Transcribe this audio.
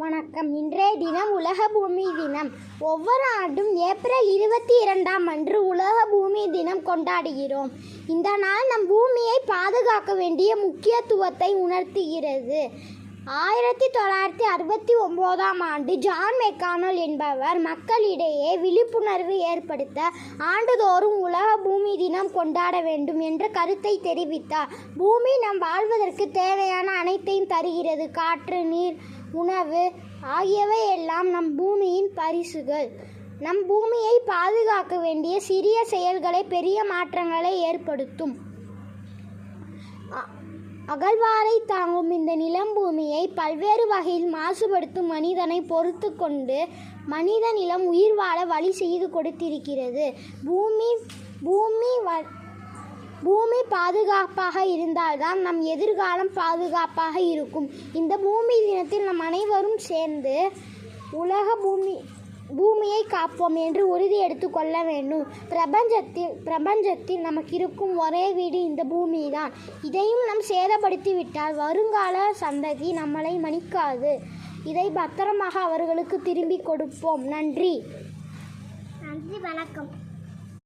வணக்கம். இன்றைய தினம் உலக பூமி தினம். ஒவ்வொரு ஆண்டும் ஏப்ரல் 22ஆம் அன்று உலக பூமி தினம் கொண்டாடுகிறோம். இந்த நாள் நம் பூமியை பாதுகாக்க வேண்டிய முக்கியத்துவத்தை உணர்த்துகிறது. 1969ஆம் ஆண்டு ஜான் மெக்கானல் என்பவர் மக்களிடையே விழிப்புணர்வு ஏற்படுத்த ஆண்டுதோறும் உலக பூமி தினம் கொண்டாட வேண்டும் என்ற கருத்தை தெரிவித்தார். பூமி நம் வாழ்வதற்கு தேவையான அனைத்தையும் தருகிறது. காற்று, நீர், உணவு ஆகியவை எல்லாம் நம் பூமியின் பரிசுகள். நம் பூமியை பாதுகாக்க வேண்டிய சிறிய செயல்களை பெரிய மாற்றங்களை ஏற்படுத்தும். அகழ்வாரை தாங்கும் இந்த நிலம் பூமியை பல்வேறு வகையில் மாசுபடுத்தும் மனிதனை பொறுத்து கொண்டு மனித நிலம் உயிர் வாழ வழி செய்து கொடுத்திருக்கிறது. பூமி பாதுகாப்பாக இருந்தால்தான் நம் எதிர்காலம் பாதுகாப்பாக இருக்கும். இந்த பூமி தினத்தில் நம் அனைவரும் சேர்ந்து உலக பூமியை காப்போம் என்று உறுதி எடுத்துக்கொள்ள வேண்டும். பிரபஞ்சத்தில் நமக்கு இருக்கும் ஒரே வீடு இந்த பூமி தான். இதையும் நாம் சேதப்படுத்திவிட்டால் வருங்கால சந்ததி நம்மளை மன்னிக்காது. இதை பத்திரமாக அவர்களுக்கு திரும்பி கொடுப்போம். நன்றி. வணக்கம்.